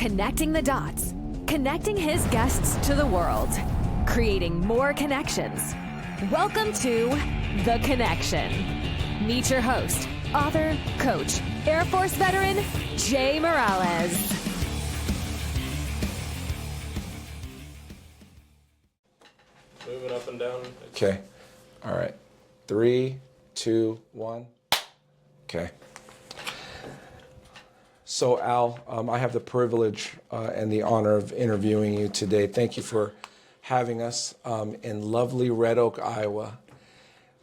connecting the dots, connecting his guests to the world, creating more connections. Welcome to The Connection. Meet your host, author, coach, Air Force veteran, Jay Morales. Moving up and down. Okay. All right. 3, 2, 1. Okay. So, Al, I have the privilege and the honor of interviewing you today. Thank you for having us in lovely Red Oak, Iowa.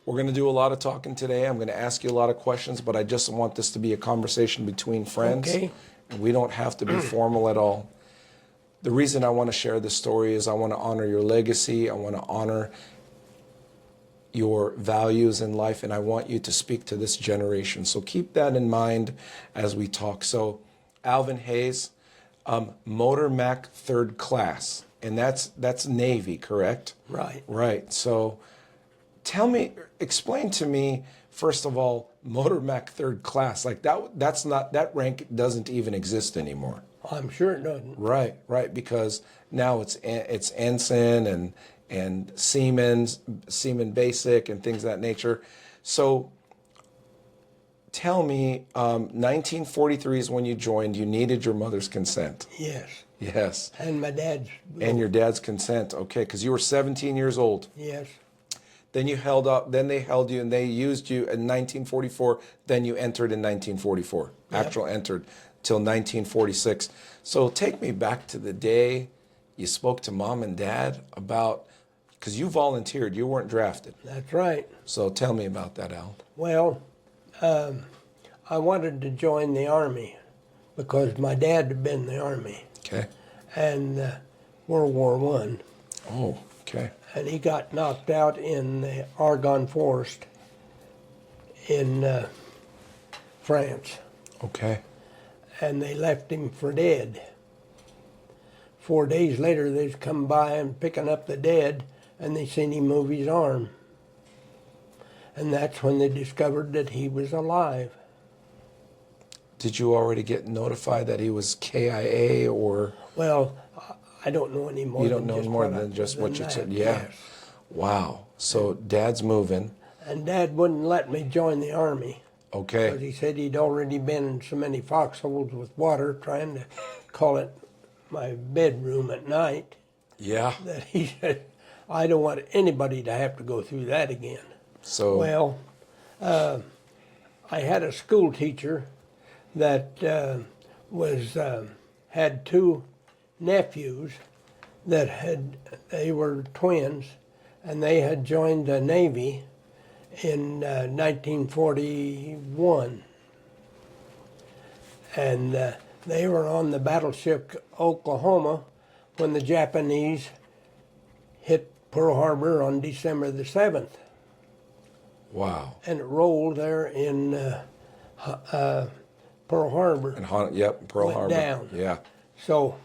We're going to do a lot of talking today. I'm going to ask you a lot of questions, but I just want this to be a conversation between friends. Okay. And we don't have to be formal at all. The reason I want to share this story is I want to honor your legacy. I want to honor your values in life, and I want you to speak to this generation. So keep that in mind as we talk. So Alvin Hayes, Motor Mac third class, and that's Navy, correct? Right. Right. So explain to me, first of all, Motor Mac third class, like that rank doesn't even exist anymore. I'm sure it doesn't. Right, because now it's ensign and seaman basic and things of that nature. So tell me, 1943 is when you joined. You needed your mother's consent. Yes. And my dad's. And your dad's consent, okay, because you were 17 years old. Yes. Then they held you and they used you in 1944. Then you entered in 1944. Yep. Entered till 1946. So take me back to the day you spoke to mom and dad about, because you volunteered, you weren't drafted. That's right. So tell me about that, Al. Well, I wanted to join the Army because my dad had been in the Army. Okay. And World War I. Oh, okay. And he got knocked out in the Argonne Forest in France. Okay. And they left him for dead. 4 days later, they'd come by and picking up the dead, and they seen him move his arm. And that's when they discovered that he was alive. Did you already get notified that he was KIA or? Well, I don't know any more. You don't know more than just what you said. Yeah. Yes. Wow. So Dad's moving. And Dad wouldn't let me join the Army. Okay. Because he said he'd already been in so many foxholes with water trying to call it my bedroom at night. Yeah. That he said, I don't want anybody to have to go through that again. So. Well, I had a school teacher that had two nephews they were twins, and they had joined the Navy in 1941. And they were on the battleship Oklahoma when the Japanese hit Pearl Harbor on December the 7th. Wow. And it rolled there in Pearl Harbor. Pearl went Harbor. Down. Yeah. So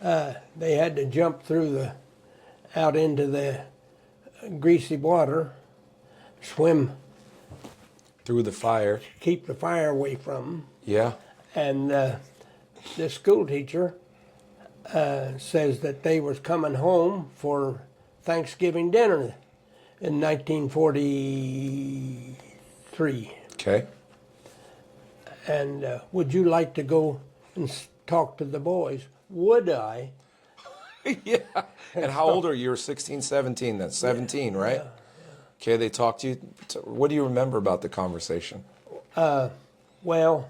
they had to jump out into the greasy water, swim Through the fire. keep the fire away from them. Yeah. And the school teacher says that they was coming home for Thanksgiving dinner in 1943. Okay. And would you like to go and talk to the boys? Would I? Yeah. And how old are you? You're 16, 17. That's 17, right? Yeah. Okay, they talked to you. What do you remember about the conversation? Well,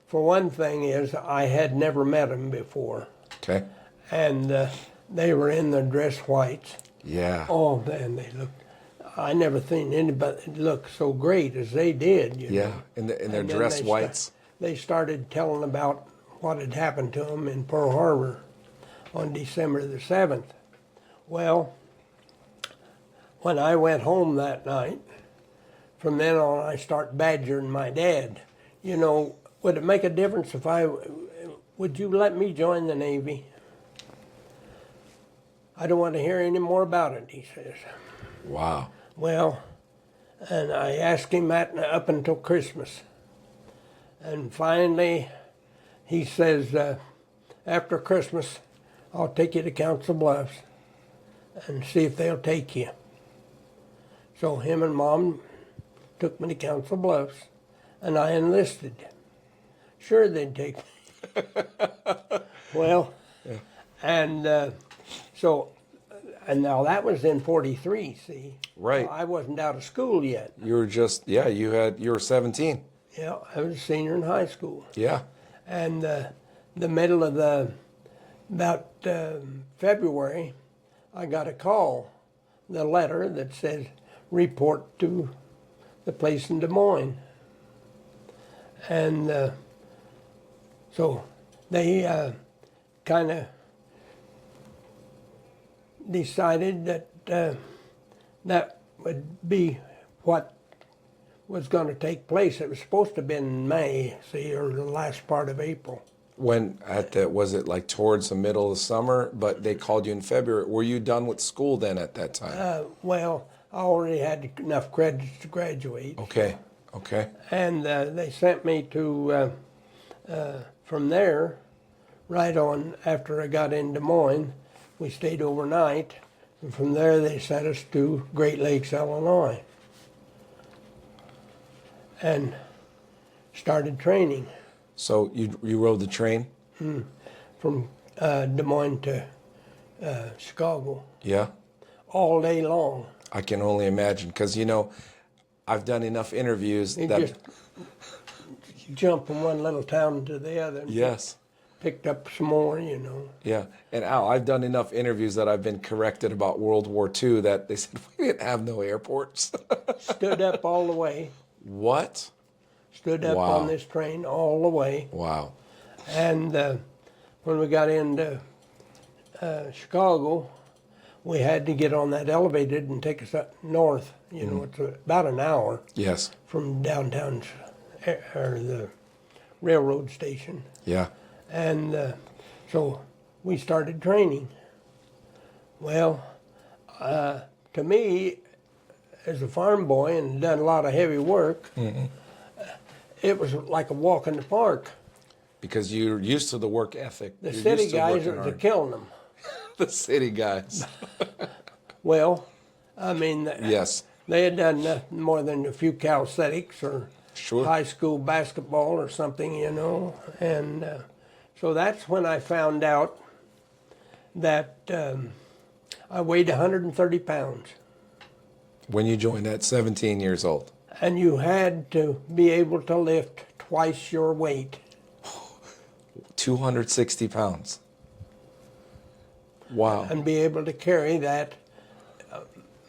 for one thing is I had never met them before. Okay. And they were in their dress whites. Yeah. Oh, man, they looked, I never seen anybody look so great as they did. You know? In their And then dress whites. They started telling about what had happened to them in Pearl Harbor on December the 7th. Well, when I went home that night, from then on I start badgering my dad. You know, would it make a difference if would you let me join the Navy? I don't want to hear any more about it, he says. Wow. Well, and I asked him that up until Christmas. And finally, he says, after Christmas, I'll take you to Council Bluffs and see if they'll take you. So him and Mom took me to Council Bluffs, and I enlisted. Sure, they'd take me. Well, and so, and now that was in 43, see? Right. I wasn't out of school yet. You were just, you were 17. Yeah, I was a senior in high school. Yeah. And the middle of about February, I got a call, the letter that said, report to the place in Des Moines. And so they kind of decided that that would be what was going to take place. It was supposed to have been in May, see, or the last part of April. When was it like towards the middle of summer? But they called you in February. Were you done with school then at that time? Well, I already had enough credits to graduate. Okay. And they sent me to, from there, right on after I got in Des Moines, we stayed overnight. And from there they sent us to Great Lakes, Illinois. And started training. So you rode the train? From Des Moines to Chicago. Yeah. All day long. I can only imagine, because I've done enough interviews You that. just jump from one little town to the other. And Yes. picked up some more, Yeah. And Al, I've done enough interviews that I've been corrected about World War II that they said we didn't have no airports. Stood up all the way. What? Stood up Wow. on this train all the way. Wow. And when we got into Chicago, we had to get on that elevated and take us up north. It's about an hour Yes. from downtown or the railroad station. Yeah. And so we started training. Well, to me, as a farm boy and done a lot of heavy work, it was like a walk in the park. Because you're used to the work ethic. The You're city used to guys working are hard. killing them. The city guys. Well, I mean, Yes. they had done nothing more than a few calisthenics or Sure. high school basketball or something, And so that's when I found out that I weighed 130 pounds. When you joined at 17 years old. And you had to be able to lift twice your weight. 260 pounds. Wow. And be able to carry that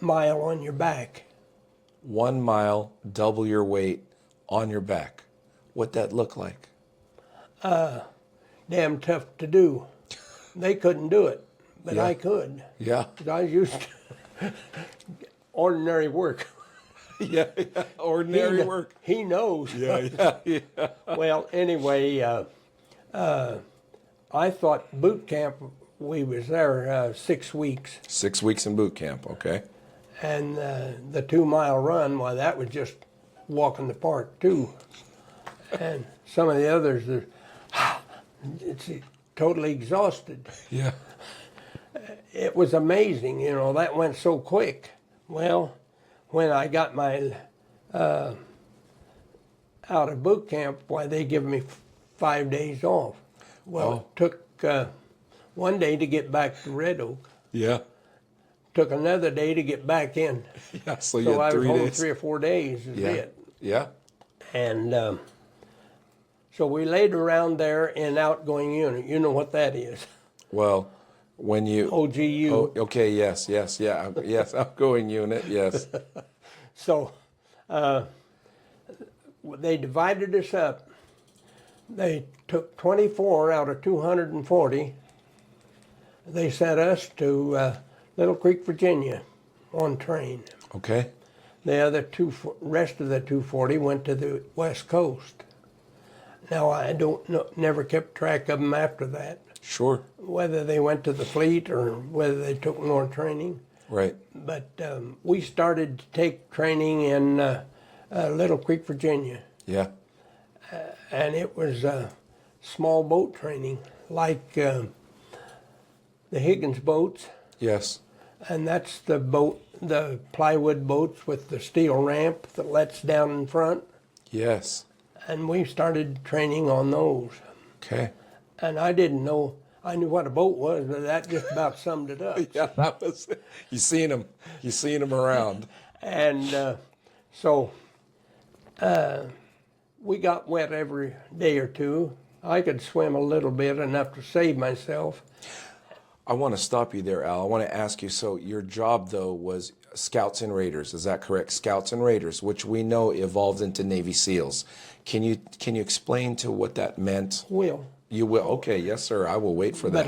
mile on your back. 1 mile, double your weight on your back. What'd that look like? Damn tough to do. They couldn't do it, but Yeah. I could. Yeah. 'Cause I was used to ordinary work. Yeah. Ordinary work. He knows. Yeah. Well, anyway, I thought boot camp, we was there 6 weeks. 6 weeks in boot camp, okay. And the 2 mile run, well, that was just walk in the park too. And some of the others, it's totally exhausted. Yeah. It was amazing, that went so quick. Well, when I got my out of boot camp, why they give me 5 days off. Well, It took 1 day to get back to Red Oak. Yeah. Took another day to get back in. Yeah. So you So had I was 3 home days. 3 or 4 days is Yeah. it. Yeah. And so we laid around there in outgoing unit. You know what that is. Well, when you. OGU. Oh, okay. Yes. Yeah. Yes. Outgoing unit. Yes. So they divided us up. They took 24 out of 240. They sent us to Little Creek, Virginia on train. Okay. The other rest of the 240 went to the West Coast. Now, I don't know, never kept track of them after that, Sure. whether they went to the fleet or whether they took more training. Right. But we started to take training in Little Creek, Virginia. Yeah. And it was small boat training, like the Higgins boats, Yes. and that's the plywood boats with the steel ramp that lets down in front, Yes. and we started training on those. Okay. And I didn't know, I knew what a boat was, but that just about summed it up. Yeah, that was. You seen him. You seen him around. And so we got wet every day or two. I could swim a little bit, enough to save myself. I want to stop you there, Al. I want to ask you. So your job, though, was Scouts and Raiders. Is that correct? Scouts and Raiders, which we know evolved into Navy SEALs. Can you explain to what that meant? Will. You will. Okay. Yes, sir. I will wait for that.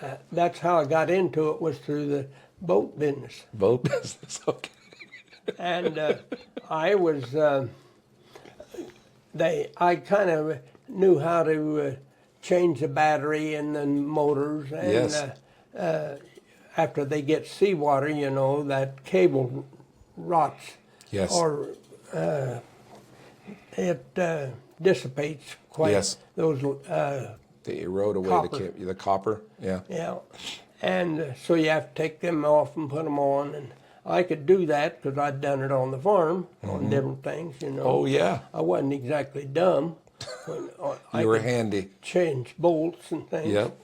But that's how I got into it, was through the boat business. Boat business. Okay. And I was, I kind of knew how to change the battery in the motors. And Yes. after they get seawater, you know, that cable rots. Yes. Or it dissipates quite. Yes. Those, They erode away Copper. the copper. Yeah. yeah. And so you have to take them off and put them on. And I could do that because I'd done it on the farm on different things, you know. Oh yeah. I wasn't exactly dumb. When I You were could handy. change bolts and things. Yep.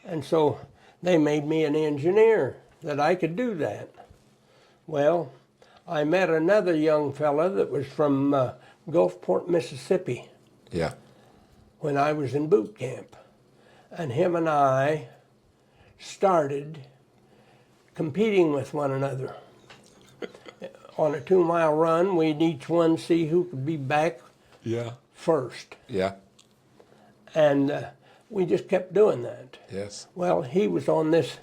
And so they made me an engineer that I could do that. Well, I met another young fella that was from Gulfport, Mississippi, Yeah. when I was in boot camp. And him and I started competing with one another. On a 2-mile run, we'd each one see who could be back Yeah. first. Yeah. And we just kept doing that. Yes. Well, he was on this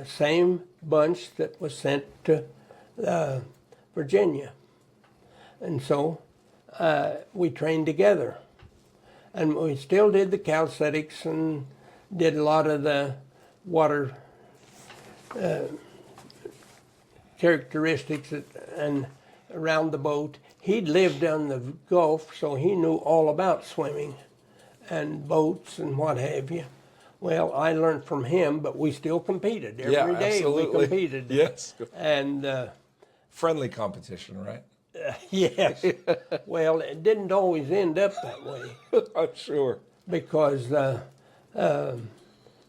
same bunch that was sent to Virginia. And so we trained together. And we still did the calisthenics and did a lot of the water characteristics and around the boat. He'd lived on the Gulf, so he knew all about swimming and boats and what have you. Well, I learned from him, but we still competed. Every day absolutely. we competed. Yes. And Friendly competition, right? yes, well, it didn't always end up that way, I'm sure. because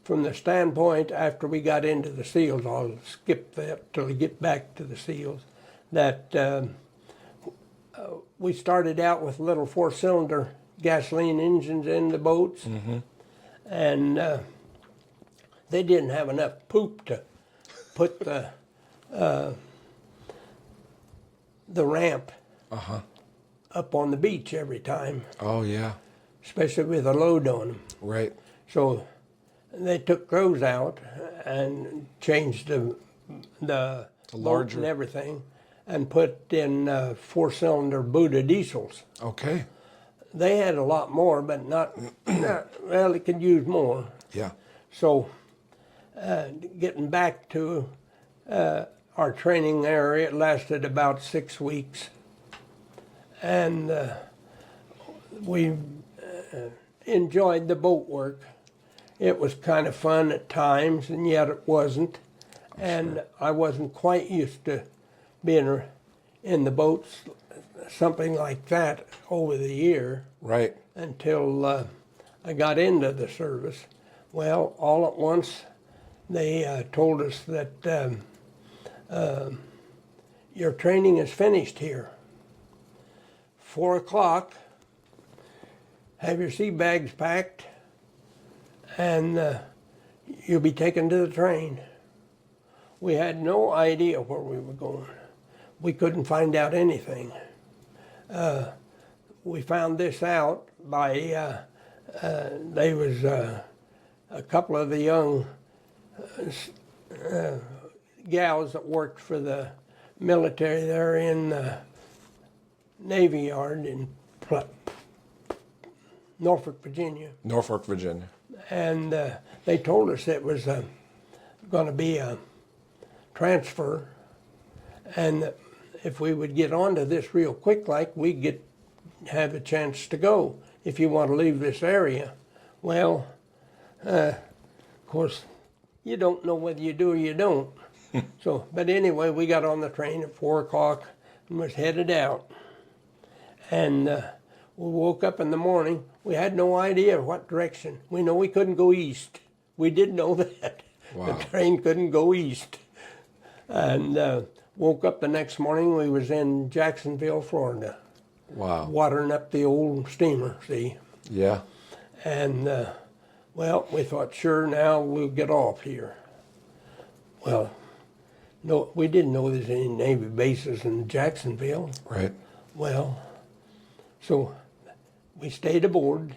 from the standpoint, after we got into the SEALs, I'll skip that till we get back to the SEALs, that we started out with little 4-cylinder gasoline engines in the boats, and they didn't have enough poop to put the ramp up on the beach every time, Oh yeah. especially with a load on them. Right. So they took those out and changed the boat larger. and everything, and put in 4-cylinder Buddha diesels. Okay. They had a lot more, but not well, it could use more. Yeah. So getting back to our training area, it lasted about 6 weeks. And we enjoyed the boat work. It was kind of fun at times, and yet it wasn't. And I wasn't quite used to being in the boats, something like that, over the year, Right. until I got into the service. Well, all at once, they told us that your training is finished here. 4 o'clock, have your sea bags packed, and you'll be taken to the train. We had no idea where we were going. We couldn't find out anything. We found this out by, there was a couple of the young gals that worked for the military there in the Navy Yard in Norfolk, Virginia. Norfolk, Virginia. And they told us it was going to be a transfer, and if we would get onto this real quick, like we'd have a chance to go. If you want to leave this area, Well, of course, you don't know whether you do or you don't. So, but anyway, we got on the train at 4 o'clock and was headed out. And we woke up in the morning. We had no idea what direction. We know we couldn't go east. We did know that. Wow. The train couldn't go east. And woke up the next morning. We was in Jacksonville, Florida. Wow. Watering up the old steamer, see. Yeah. And, well, we thought, sure, now we'll get off here. Well, no, we didn't know there's any Navy bases in Jacksonville. Right. Well, so we stayed aboard,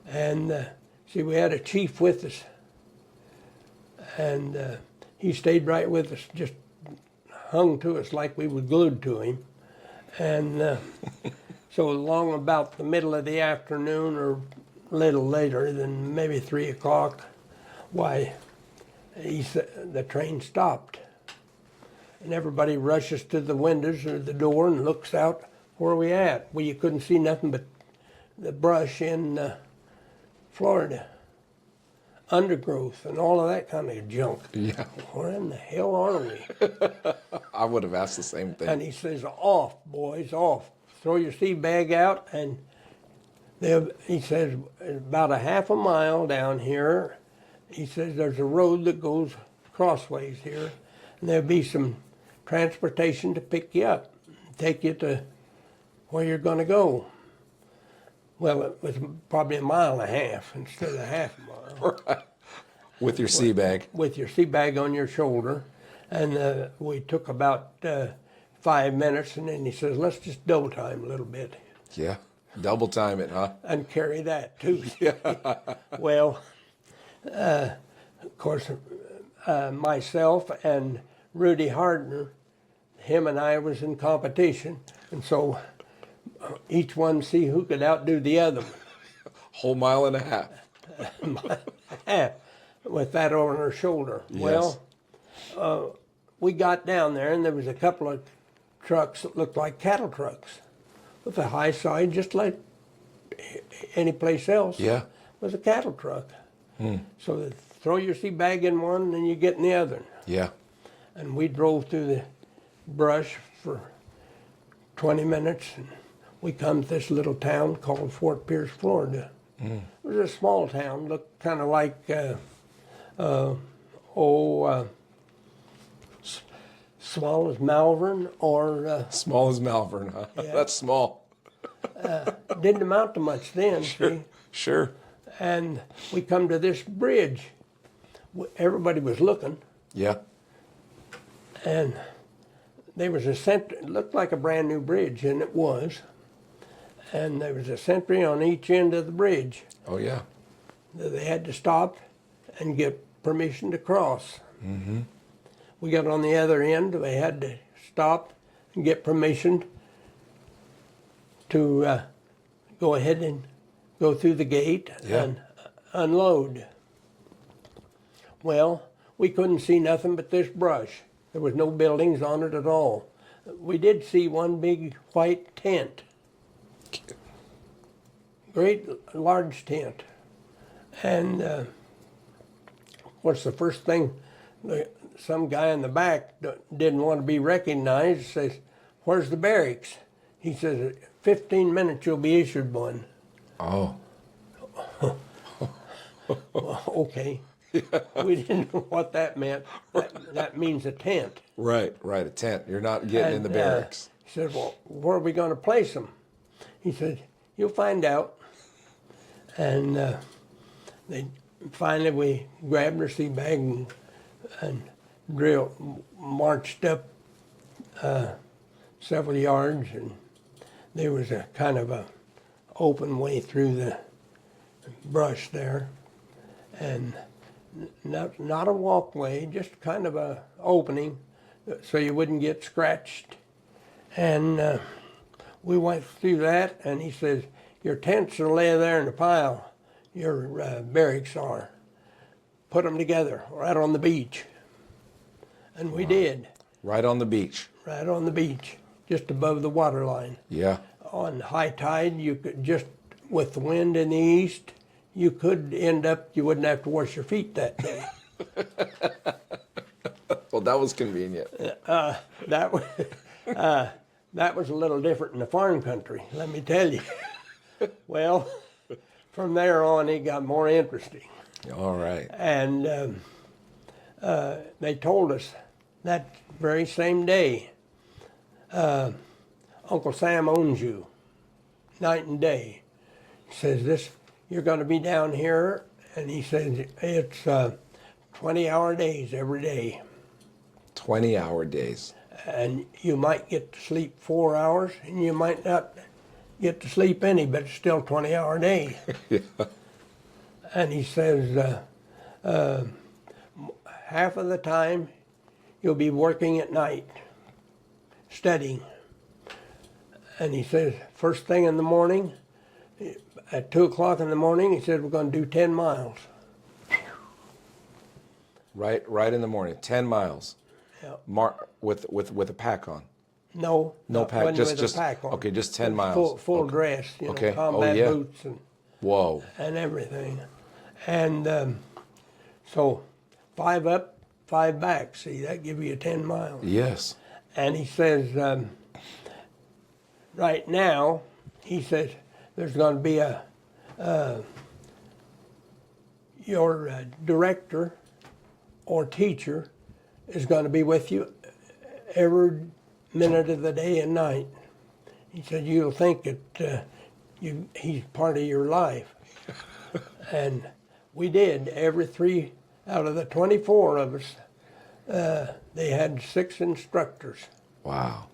and see, we had a chief with us, and he stayed right with us, just hung to us like we were glued to him. And so along about the middle of the afternoon, or a little later than maybe 3 o'clock, why, the train stopped. And everybody rushes to the windows or the door and looks out, where are we at? Well, you couldn't see nothing but the brush in Florida. Undergrowth and all of that kind of junk. Yeah. Where in the hell are we? I would have asked the same thing. And he says, off, boys, off. Throw your sea bag out. And he says, about a half a mile down here, he says, there's a road that goes crossways here. And there'll be some transportation to pick you up, take you to where you're going to go. Well, it was probably a mile and a half instead of half a mile. Right. With your sea bag. With your sea bag on your shoulder. And we took about 5 minutes, and then he says, let's just double time a little bit. Yeah. Double time it, huh? And carry that, too. Well, of course, myself and Rudy Hardner, him and I was in competition, and so each one see who could outdo the other. Whole mile and a half. With that on our shoulder. Yes. Well, we got down there, and there was a couple of trucks that looked like cattle trucks with a high side, just like any place else. Yeah. Was a cattle truck. So throw your sea bag in one, and then you get in the other. Yeah. And we drove through the brush for 20 minutes, and we come to this little town called Fort Pierce, Florida. It was a small town, looked kind of like, small as Malvern, or Small as Malvern, huh? Yeah. That's small. didn't amount to much then, Sure. see? Sure. And we come to this bridge. Everybody was looking, Yeah. and there was a sentry. It looked like a brand new bridge, and it was. And there was a sentry on each end of the bridge. Oh, yeah. They had to stop and get permission to cross. Mm-hmm. We got on the other end. They had to stop and get permission to go ahead and go through the gate and unload. Well, we couldn't see nothing but this brush. There was no buildings on it at all. We did see one big white tent. Great large tent. And of course the first thing, some guy in the back didn't want to be recognized, says, where's the barracks? He says, 15 minutes you'll be issued one. Oh. Well, okay. We didn't know what that meant. That means a tent. Right, a tent. You're not getting in the barracks. He said, well, where are we going to place them? He said, you'll find out. And finally we grabbed our sea bag and marched up several yards, and there was a kind of a open way through the brush there, and not a walkway, just kind of a opening so you wouldn't get scratched. And we went through that, and he says, your tents will lay there in a pile, your barracks are. Put them together right on the beach. And we did. Right on the beach. Right on the beach, just above the water line. Yeah. On high tide, you could just, with the wind in the east, you could end up, you wouldn't have to wash your feet that day. Well, that was convenient. That was, that was a little different in the farm country, let me tell you. Well, from there on, it got more interesting. All right. And they told us that very same day, Uncle Sam owns you, night and day. He says, you're going to be down here, and he says it's 20-hour days every day. 20-hour days. And you might get to sleep 4 hours, and you might not get to sleep any, but it's still 20-hour days. Yeah. And he says, half of the time you'll be working at night, studying. And he says, first thing in the morning, at 2 o'clock in the morning, he said, we're going to do 10 miles. Right in the morning, 10 miles. Yeah. With a pack on. No pack, wasn't just with a pack on. Okay, just 10 miles. Full okay. dress, Okay. combat yeah. boots Whoa. and everything. And so 5 up, 5 back. See, that gives you 10 miles. Yes. And he says, right now, he says, there's going to be your director or teacher is going to be with you every minute of the day and night. He said, you'll think that he's part of your life. And we did. Every 3 out of the 24 of us, they had 6 instructors. Wow.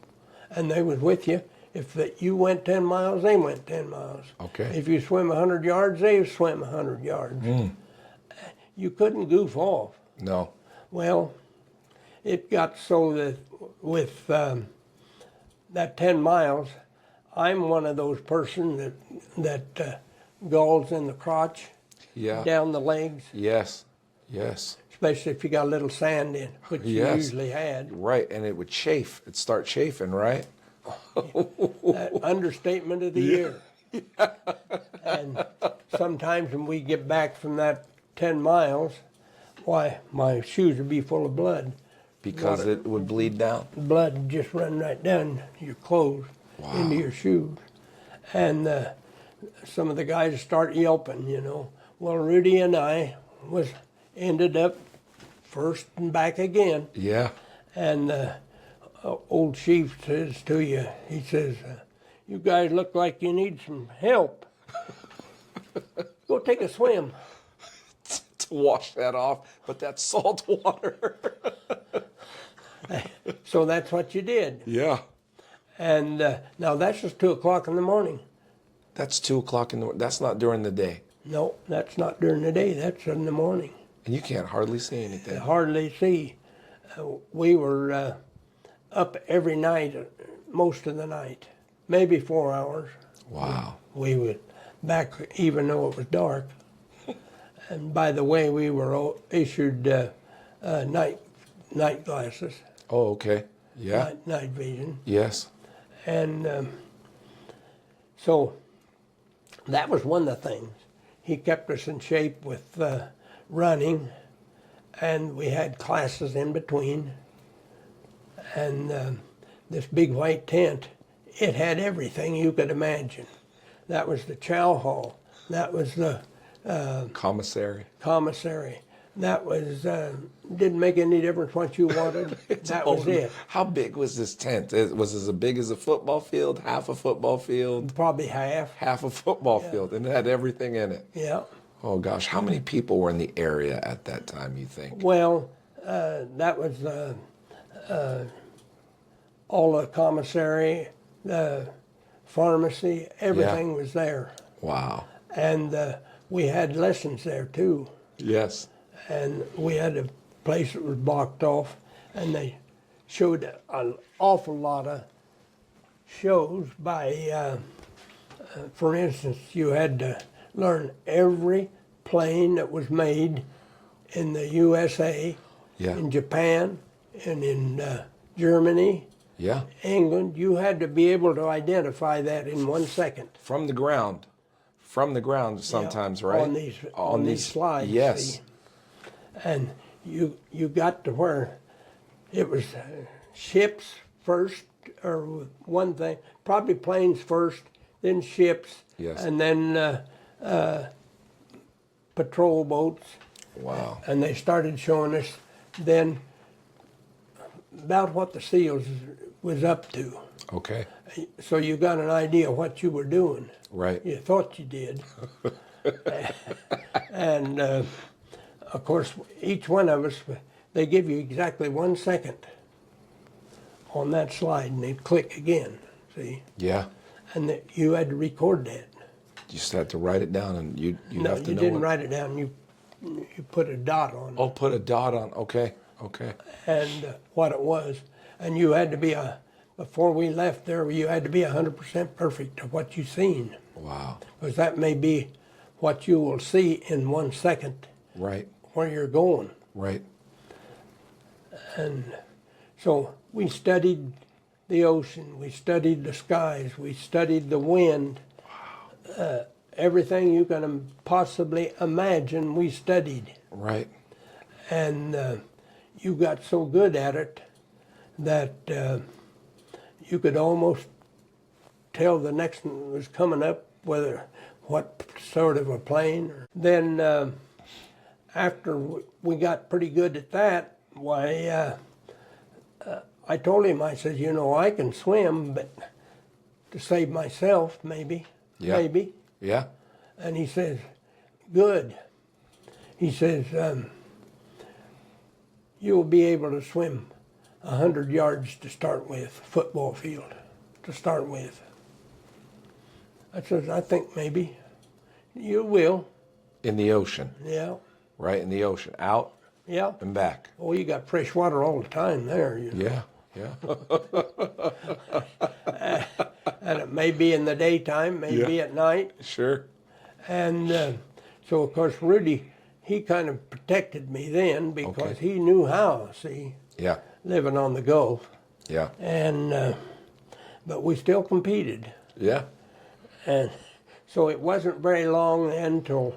And they was with you. If you went 10 miles, they went 10 miles. Okay. If you swim 100 yards, they swim 100 yards. You couldn't goof off. No. Well, it got so that with that 10 miles, I'm one of those persons that galls in the crotch, Yeah. down the legs, Yes. Yes. especially if you got a little sand in, which you Yes. usually had. Right, and it would chafe. It'd start chafing, right? Understatement of the year. And sometimes when we get back from that 10 miles, why, my shoes would be full of blood. Because Water. it would bleed down. Blood would just run right down your clothes into your shoes. And some of the guys start yelping, Well, Rudy and I ended up first and back again. Yeah. And old chief says to you, he says, you guys look like you need some help. Go take a swim. To wash that off, but that's salt water. So that's what you did. Yeah. And now that's just 2 o'clock in the morning. That's 2 o'clock in the morning. That's not during the day. No, that's not during the day. That's in the morning. And you can't hardly see You anything. hardly see. We were up every night, most of the night, maybe 4 hours. Wow. We would back even though it was dark. And by the way, we were issued night glasses, Oh, okay. Yeah. night vision. Yes. And so that was one of the things. He kept us in shape with running, and we had classes in between. And this big white tent, it had everything you could imagine. That was the chow hall. That was the Commissary. commissary. That was, didn't make any difference what you wanted. That was it. How big was this tent? Was it as big as a football field, half a football field? Probably half. Half a football field, and it had everything in it. Yeah. Oh, gosh. How many people were in the area at that time, you think? Well, that was all the commissary, the pharmacy, everything was there. Wow. And we had lessons there too. Yes. And we had a place that was blocked off, and they showed an awful lot of shows by, for instance, you had to learn every plane that was made in the USA, Yeah. in Japan, and in Germany, Yeah. England. You had to be able to identify that in 1 second. From the ground. From the ground sometimes, Yeah, right? On these slides. Yes. See? And you got to where it was ships first, or one thing, probably planes first, then ships, Yes. and then patrol boats. Wow. And they started showing us then about what the SEALs was up to. Okay. So you got an idea what you were doing. Right. You thought you did. And of course, each one of us, they give you exactly 1 second on that slide, and they'd click again, see? Yeah. And you had to record that. You just had to write it down, and you No, have to you know didn't what- write it down. You put a dot on it. Oh, put a dot on. Okay. Okay. And what it was. And you had to be before we left there, you had to be 100% perfect of what you seen. Wow. Because that may be what you will see in 1 second Right. where you're going. Right. And so we studied the ocean, we studied the skies, we studied the wind. Everything you can possibly imagine, we studied. Right. And you got so good at it that you could almost tell the next one was coming up, what sort of a plane. Then after we got pretty good at that, why, I told him, I said, you know, I can swim, but to save myself, maybe. Yeah. Maybe. Yeah. And he says, good. He says, you'll be able to swim 100 yards to start with, football field to start with. I says, I think maybe you will. In the ocean. Yeah, Right in the ocean. Out yeah. and back. Oh, you got fresh water all the time there. You know? Yeah. Yeah. And it may be in the daytime, maybe at night. Sure. And so, of course, Rudy, he kind of protected me then because Okay. he knew how, see, Yeah. living on the Gulf. Yeah. And but we still competed. Yeah. And so it wasn't very long until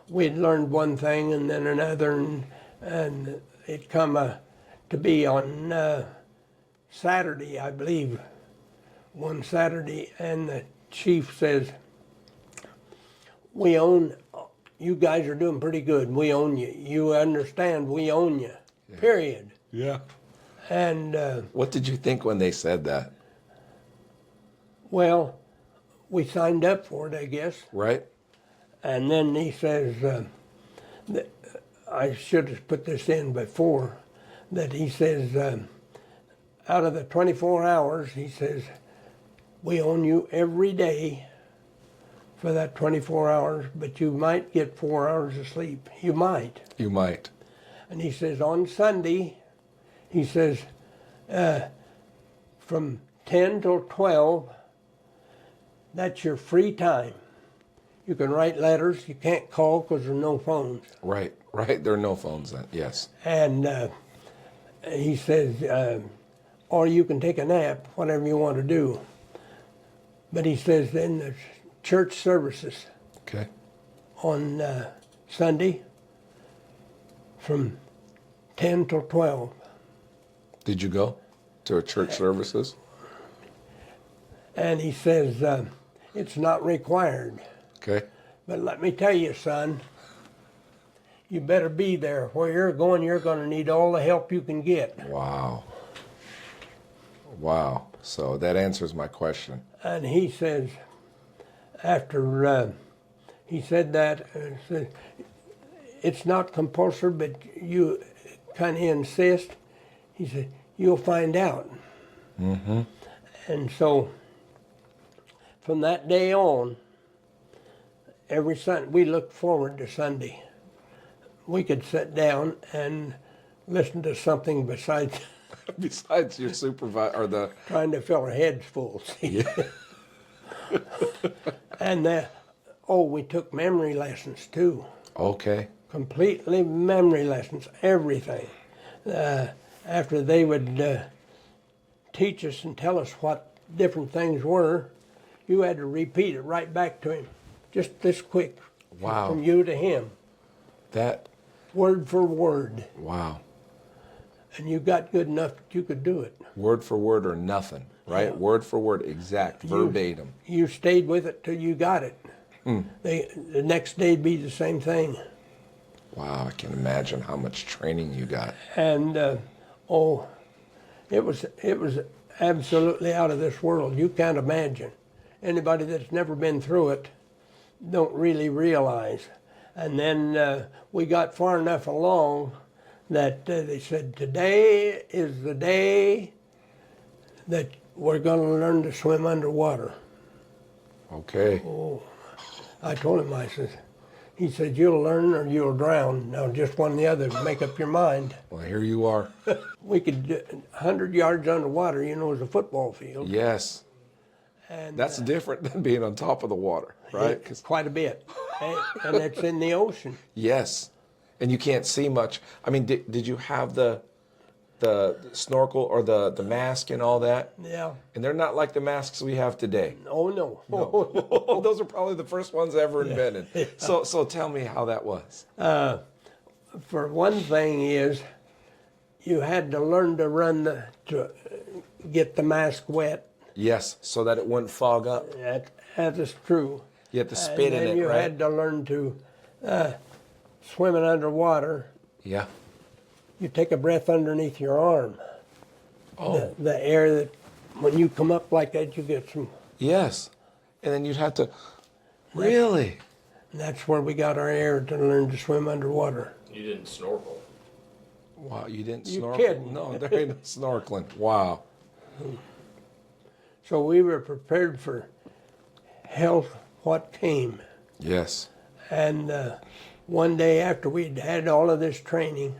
we'd learned one thing and then another, and it come to be on Saturday, I believe, one Saturday, and the chief says, we own, you guys are doing pretty good, we own you. You understand, we own you, period. Yeah. And What did you think when they said that? well, we signed up for it, I guess. Right? And then he says, I should have put this in before, that he says, out of the 24 hours, he says, we own you every day for that 24 hours, but you might get 4 hours of sleep. You might. You might. And he says, on Sunday, he says, from 10 till 12, that's your free time. You can write letters. You can't call because there's no phones. Right. Right. There are no phones then. Yes. And he says, or you can take a nap, whatever you want to do. But he says, then the church services Okay. on Sunday from 10 till 12. Did you go to a church services? And he says, it's not required. Okay. But let me tell you, son, you better be there. Where you're going to need all the help you can get. Wow. Wow. So that answers my question. And he says, after he said that, said, it's not compulsory, but you kind of insist. He said, you'll find out. Mm-hmm. And so from that day on, every Sunday, we looked forward to Sunday. We could sit down and listen to something besides Besides your supervisor or the. trying to fill our heads full. See? Yeah. And we took memory lessons too. Okay. Completely memory lessons, everything. After they would teach us and tell us what different things were, you had to repeat it right back to him, just this quick. Wow. From you to him, That, word for word. wow. And you got good enough that you could do it. Word for word or nothing, right? Yeah. Word for word, exact, verbatim. You stayed with it till you got it. The next day'd be the same thing. Wow, I can imagine how much training you got. And it was absolutely out of this world. You can't imagine. Anybody that's never been through it don't really realize. And then we got far enough along that they said, today is the day that we're going to learn to swim underwater. Okay. I told him, he said, you'll learn or you'll drown. Now, just one or the other, make up your mind. Well, here you are. We could, 100 yards underwater, is a football field. Yes. And That's different than being on top of the water, right? 'Cause- quite a bit. And it's in the ocean. yes. And you can't see much. I mean, did you have the snorkel or the mask and all that? Yeah. And they're not like the masks we have today. Oh, no. No. Those are probably the first ones ever invented. Yeah. So tell me how that was. For one thing is, you had to learn to get the mask wet. Yes, so that it wouldn't fog up. That is true. You had to spit and in then it, you right? had to learn to swimming underwater. Yeah. You take a breath underneath your arm. Oh. The air that, when you come up like that, you get some. Yes. And then you'd have to. Really? And that's where we got our air to learn to swim underwater. You didn't snorkel. Wow, you didn't You snorkel? kidding. No, there ain't no snorkeling. Wow. So we were prepared for hell what came. Yes. And one day after we'd had all of this training,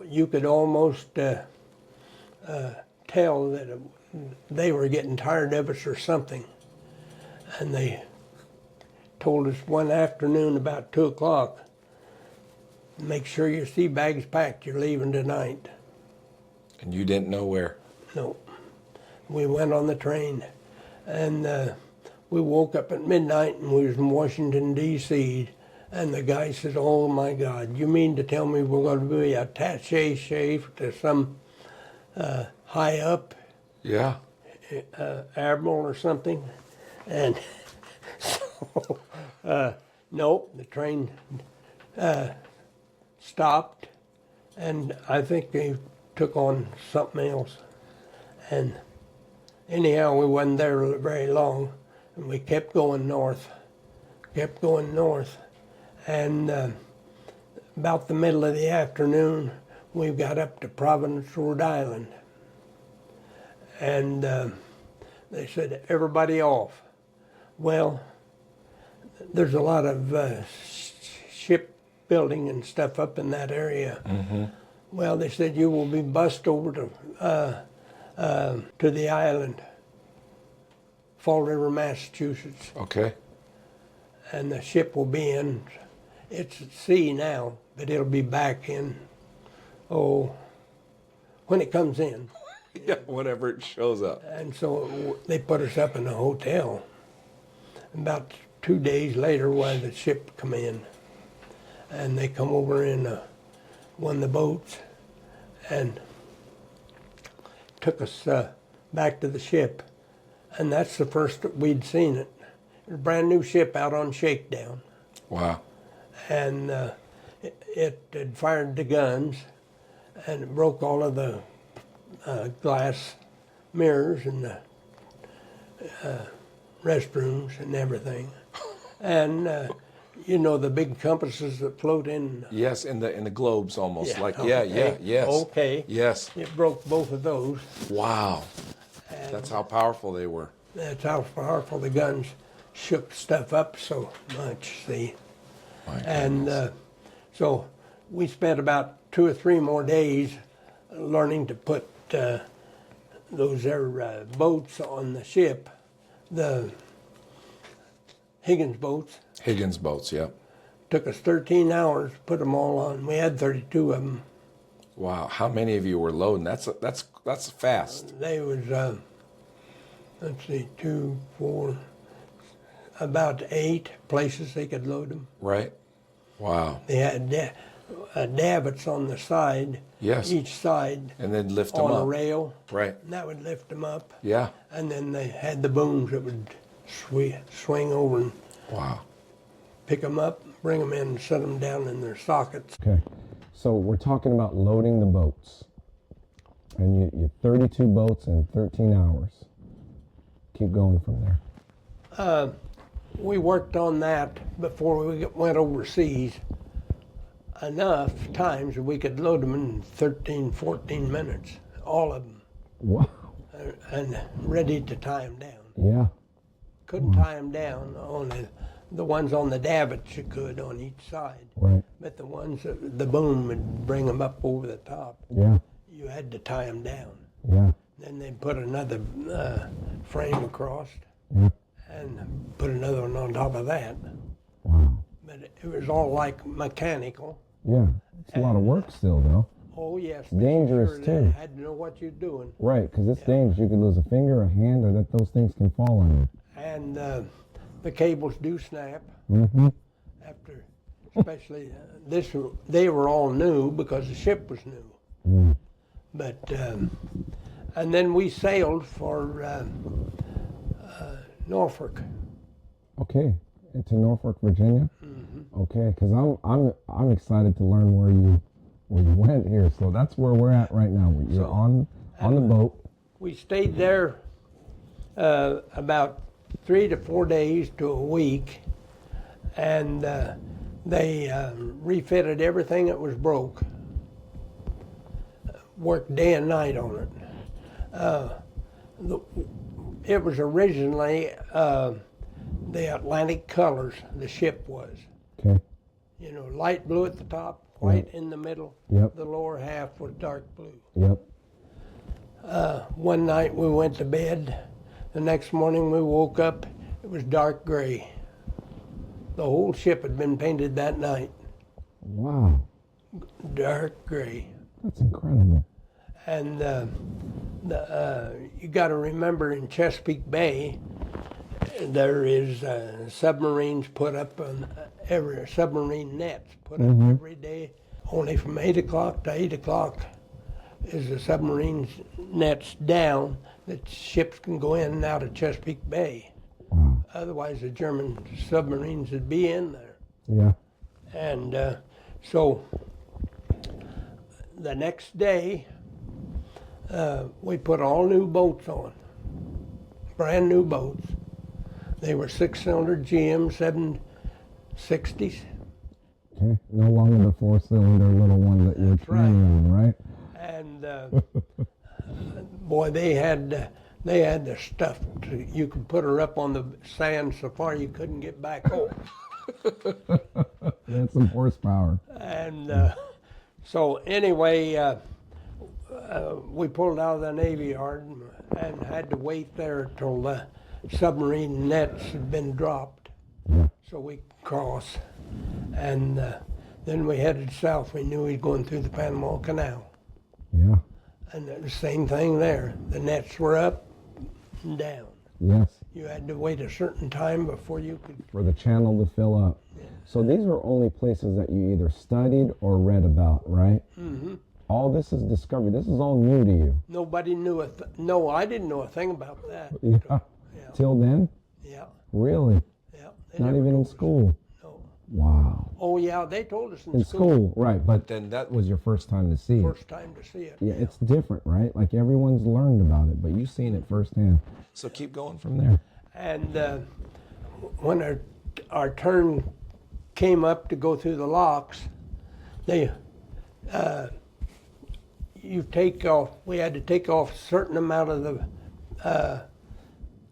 you could almost tell that they were getting tired of us or something. And they told us one afternoon about 2 o'clock, make sure your sea bag's packed, you're leaving tonight. And you didn't know where? No. We went on the train, and we woke up at midnight, and we was in Washington, D.C., and the guy says, oh, my God, you mean to tell me we're going to be attaché to some high up Yeah. admiral or something? And so, nope, the train stopped, and I think they took on something else. And anyhow, we wasn't there very long, and we kept going north. And about the middle of the afternoon, we got up to Providence, Rhode Island. And they said, everybody off. Well, there's a lot of shipbuilding and stuff up in that area. Mm-hmm. Well, they said, you will be bussed over to the island, Fall River, Massachusetts. Okay. And the ship will be in, it's at sea now, but it'll be back in, when it comes in. Yeah, whenever it shows up. And so they put us up in a hotel. About 2 days later, when the ship come in, and they come over in one of the boats and took us back to the ship. And that's the first that we'd seen it. It was a brand new ship out on shakedown. Wow. And it had fired the guns, and it broke all of the glass mirrors and the restrooms and everything. And the big compasses that float in. Yes, in the globes almost. Yeah, Like, okay, yes. okay. Yes. It broke both of those. Wow. And That's how powerful they were. that's how powerful the guns shook stuff up so much, see. My And goodness. so we spent about 2 or 3 more days learning to put those there boats on the ship, the Higgins boats. Higgins boats, yeah. Took us 13 hours to put them all on. We had 32 of them. Wow. How many of you were loading? That's fast. They was let's see, 2, 4, about 8 places they could load them. Right. Wow. They had davits on the side, Yes. each side And then lift them on up. a rail. Right. And that would lift them up. Yeah. And then they had the booms that would swing over and Wow. pick them up, bring them in, and set them down in their sockets. Okay, so we're talking about loading the boats. And you 32 boats in 13 hours. Keep going from there. We worked on that before we went overseas enough times that we could load them in 13, 14 minutes, all of them, Wow. and ready to tie them down. Yeah. Couldn't tie them down, only the ones on the davits you could on each side. Right. But the ones that the boom would bring them up over the top, Yeah. you had to tie them down. Yeah. Then they put another frame across Yeah. and put another one on top of that. Wow. But it was all like mechanical. Yeah. It's a lot of work still, though. Oh yes, Dangerous, you too. had to know what you're doing. Right, because it's dangerous. You could lose a finger, a hand, or that those things can fall on you. And the cables do snap Mm-hmm. after, especially they were all new because the ship was new. Mm. But and then we sailed for Norfolk. Okay. To Norfolk, Virginia. Mm-hmm. Okay, because I'm excited to learn where you went here. So that's where we're at right now. You're on the boat. We stayed there about 3 to 4 days to a week, and they refitted everything that was broke. Worked day and night on it. It was originally the Atlantic colors, the ship was. Okay. You know, light blue at the top, white in the middle. Yep. The lower half was dark blue. Yep. One night we went to bed. The next morning we woke up, it was dark gray. The whole ship had been painted that night, Wow. dark gray. That's incredible. And you got to remember in Chesapeake Bay, there is submarines put up on submarine nets put up every day. Only from 8 o'clock to 8 o'clock is the submarine nets down that ships can go in and out of Chesapeake Bay. Wow. Otherwise, the German submarines would be in there. Yeah. And so the next day, we put all new boats on, brand new boats. They were 6-cylinder GM 760s. Okay. No longer the 4-cylinder little one that you're That's right. training on, right? And boy, they had the stuff. You could put her up on the sand so far you couldn't get back home. That's some horsepower. And so anyway, we pulled out of the Navy Yard and had to wait there till the submarine nets had been dropped, Yeah. so we could cross. And then we headed south. We knew we was going through the Panama Canal. Yeah. And the same thing there. The nets were up and down. Yes. You had to wait a certain time before you could. For the channel to fill up. So these were only places that you either studied or read about, right? Mm-hmm. All this is discovery. This is all new to you. Nobody knew No, I didn't know a thing about that. Yeah. Yeah. Till then? Yeah. Really? Yeah. They Not never even in told us. school? No. Wow. Oh yeah, they told us In school, right. But Then that was your first time to see it. First time to see it. Yeah, it's different, right? Like everyone's learned about it, but you've seen it firsthand. So keep going From there. And when our turn came up to go through the locks, we had to take off a certain amount of the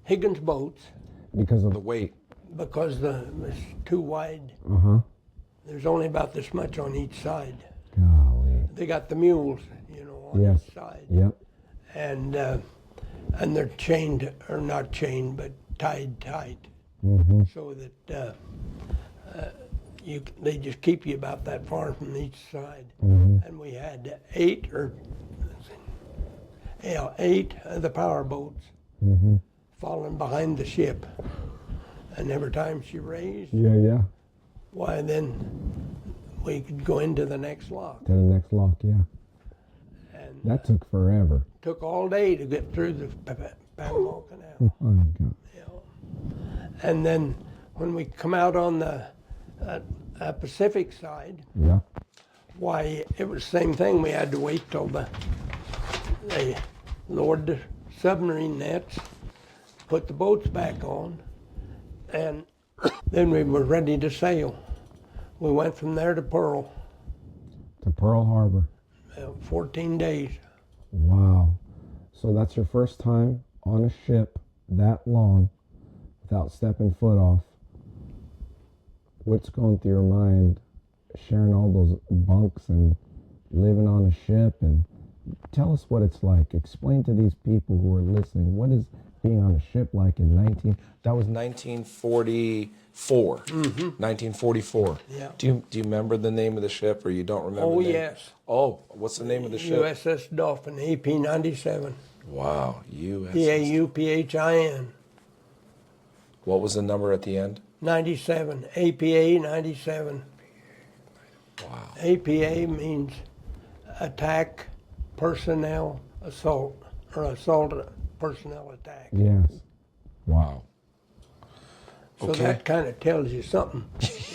Higgins boats Because of the weight. because it was too wide. Uh-huh. There's only about this much on each side. Golly. They got the mules, on Yes. each side. Yep. And they're chained, or not chained, but tied tight, Mm-hmm. so that they just keep you about that far from each side. Mm-hmm. And we had 8 of the power boats, Mm-hmm. falling behind the ship. And every time she raised, Yeah. why then we could go into the next lock. To the next lock, yeah. And That took forever. took all day to get through the Panama Canal. Oh my God. You know. And then when we come out on the Pacific side, Yeah. why, it was the same thing. We had to wait till they lowered the submarine nets, put the boats back on, and then we were ready to sail. We went from there to Pearl, To Pearl Harbor. 14 days. Wow. So that's your first time on a ship that long without stepping foot off. What's going through your mind sharing all those bunks and living on a ship? And tell us what it's like. Explain to these people who are listening, what is being on a ship like in That was 1944. 1944. Yeah. Do you remember the name of the ship, or you don't remember? Oh, the name? yes. Oh, what's the name of the ship? USS Dolphin, AP-97. Wow, USS. P-A-U-P-H-I-N. What was the number at the end? 97. APA 97. Wow. APA means attack personnel assault, or assault personnel attack. Yes. Wow. So Okay. that kind of tells you something,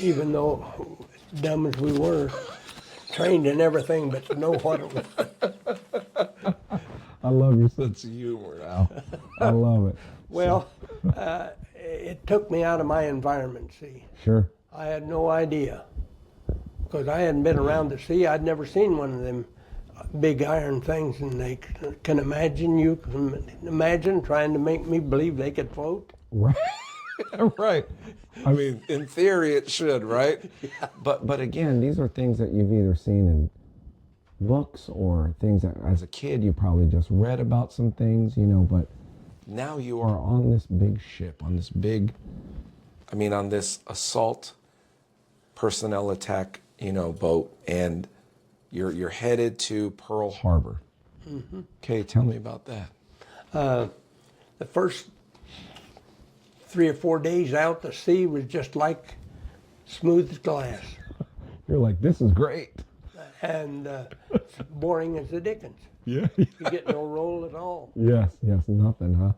even though, dumb as we were, trained in everything but to know what it was. I love your That's humor, Al. I love it. Well, it took me out of my environment, see. Sure. I had no idea, because I hadn't been around the sea. I'd never seen one of them big iron things, and you can imagine trying to make me believe they could float. Right. Right. I mean, in theory, it should, right? Yeah. But again, these are things that you've either seen in books or things that as a kid you probably just read about some things, but now you are on this big ship, on this assault personnel attack, boat, and you're headed to Pearl Harbor. Mm-hmm. Okay, tell me about that. The first 3 or 4 days out, the sea was just like smooth as glass, You're like, this is great. and it's boring as the dickens. Yeah. You get no roll at all. Yes, nothing, huh?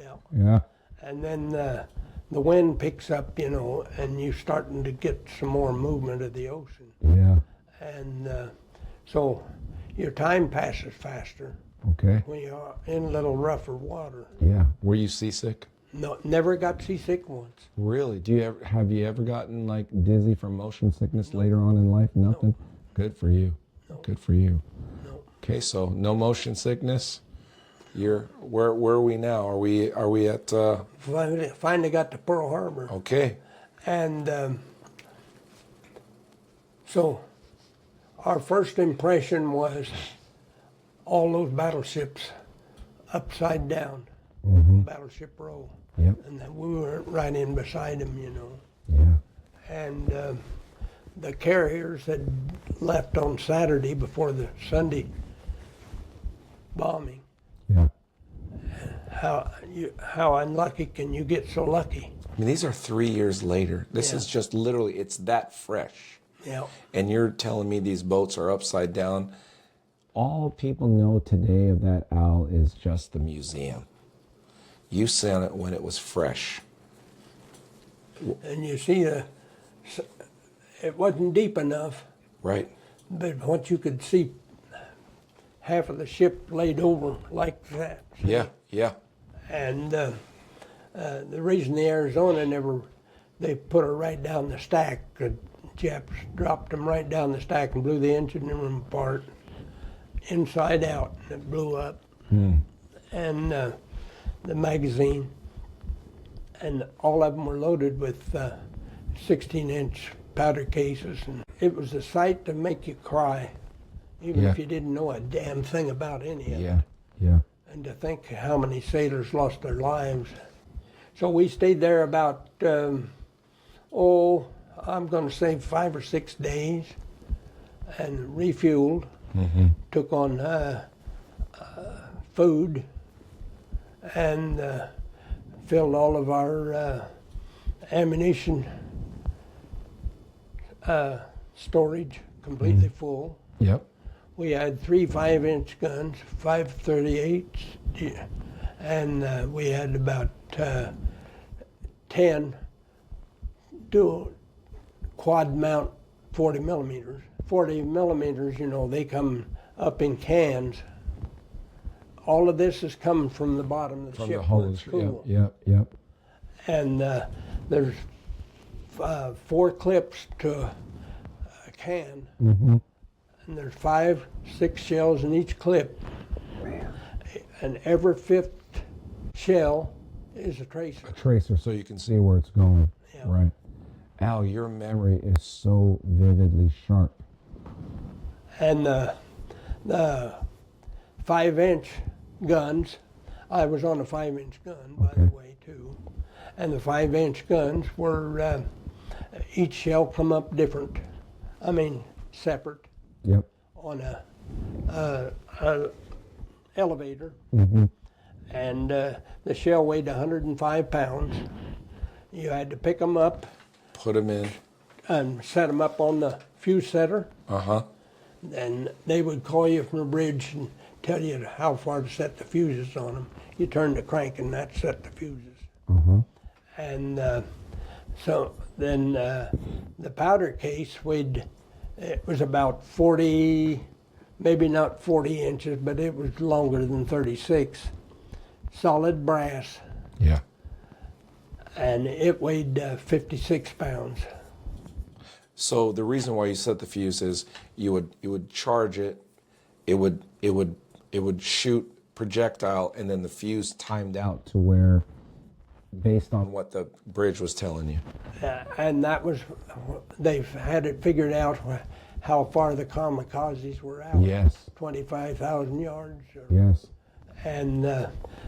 Yeah. Yeah. And then the wind picks up, and you're starting to get some more movement of the ocean. Yeah. And so your time passes faster Okay. when you're in a little rougher water. Yeah. Were you seasick? No, never got seasick once. Really? Have you ever gotten like dizzy from motion sickness later on in life? Nothing? Good for you. No. Good for you. No. Okay, so no motion sickness. Where are we now? Are we at Finally got to Pearl Harbor. okay. And so our first impression was all those battleships upside down, battleship row. Yep. And then we were right in beside them, Yeah. And the carriers had left on Saturday before the Sunday bombing. Yeah. How unlucky can you get so lucky? I mean, these are 3 years later. This is just literally, it's that fresh. Yeah. And you're telling me these boats are upside down. All people know today of that, Al, is just The museum. You sent it when it was fresh. And you see it wasn't deep enough, Right? but what you could see, half of the ship laid over like that. Yeah, yeah. And the reason the Arizona they put her right down the stack. The Japs dropped them right down the stack and blew the engine room apart, inside out. It blew up. And the magazine, and all of them were loaded with 16-inch powder cases. And it was a sight to make you cry, even if you didn't know a damn thing about any of it. Yeah. And to think how many sailors lost their lives. So we stayed there about, I'm going to say 5 or 6 days, and refueled, took on food, and filled all of our ammunition storage completely full. Yep. We had 3 5-inch guns, 5 38s, and we had about 10 dual quad mount 40 millimeters. 40 millimeters, you know, they come up in cans. All of this is coming from the bottom of the From ship. the hose. Cool. Yep. And there's 4 clips to a can, and there's 5, 6 shells in each clip, and every 5th shell is a tracer. A tracer, so you can see where it's going. Yeah. Right. Al, your memory is so vividly sharp. And the 5-inch guns, I was on a 5-inch gun, by the way, too. And the 5-inch guns were, each shell come up different. I mean, separate. Yep. On a elevator. And the shell weighed 105 pounds. You had to pick them up. Put them in. And set them up on the fuse setter. And they would call you from the bridge and tell you how far to set the fuses on them. You turn the crank and that set the fuses. And so then the powder case weighed, it was about 40, maybe not 40 inches, but it was longer than 36. Solid brass. Yeah. And it weighed 56 pounds. So the reason why you set the fuse is you would charge it, it would shoot projectile, and then the fuse timed out To where, based on on what the bridge was telling you. And that was, they've had it figured out how far the kamikazes were out. Yes. 25,000 yards. Yes. And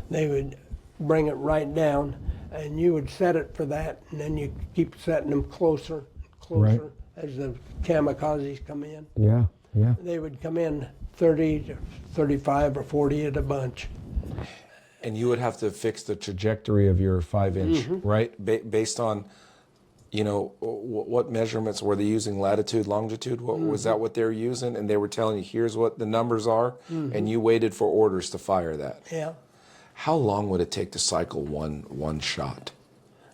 they would bring it right down, and you would set it for that, and then you keep setting them closer, closer as the kamikazes come in. Yeah. They would come in 30 to 35 or 40 at a bunch. And you would have to fix the trajectory of your 5-inch, right? Based on, you know, what measurements were they using? Latitude, longitude? Was that what they were using? And they were telling you, here's what the numbers are, and you waited for orders to fire that. Yeah. How long would it take to cycle one shot?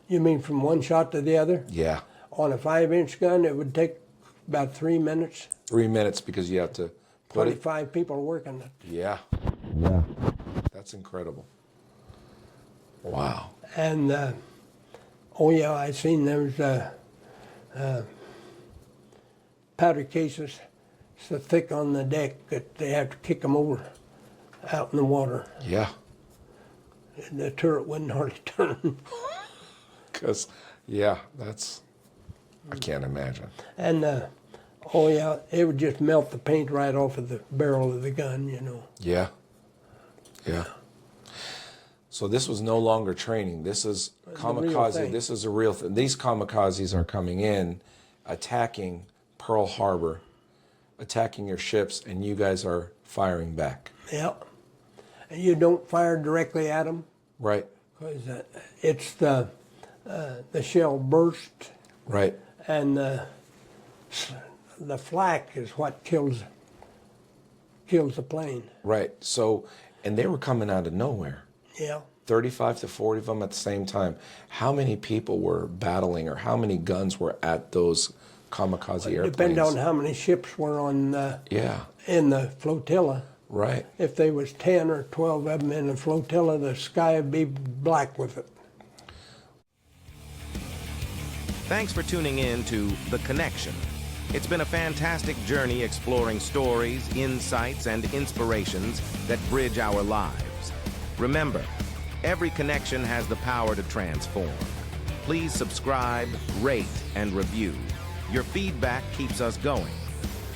You mean from one shot to the other? Yeah. On a 5-inch gun, it would take about 3 minutes. 3 minutes because you have to put it. 25 people working it. Yeah. Yeah. That's incredible. Wow. And, oh yeah, I seen those powder cases so thick on the deck that they have to kick them over out in the water. Yeah. And the turret wouldn't hardly turn. Because, yeah, that's, I can't imagine. And, oh yeah, it would just melt the paint right off of the barrel of the gun, you know. Yeah. Yeah. So this was no longer training. This is kamikaze. This is a real thing. These kamikazes are coming in, attacking Pearl Harbor, attacking your ships, and you guys are firing back. Yeah. And you don't fire directly at them. Right. Because it's the shell burst. Right. And the flak is what kills the plane. Right. So, and they were coming out of nowhere. Yeah. 35 to 40 of them at the same time. How many people were battling, or how many guns were at those kamikaze airplanes? Depending on how many ships were on in the flotilla. Right. If there was 10 or 12 of them in the flotilla, the sky would be black with it. Thanks for tuning in to The Connection. It's been a fantastic journey exploring stories, insights, and inspirations that bridge our lives. Remember, every connection has the power to transform. Please subscribe, rate, and review. Your feedback keeps us going.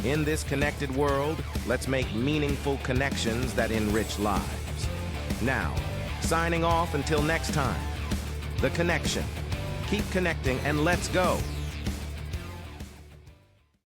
In this connected world, let's make meaningful connections that enrich lives. Now, signing off until next time, The Connection. Keep connecting and let's go.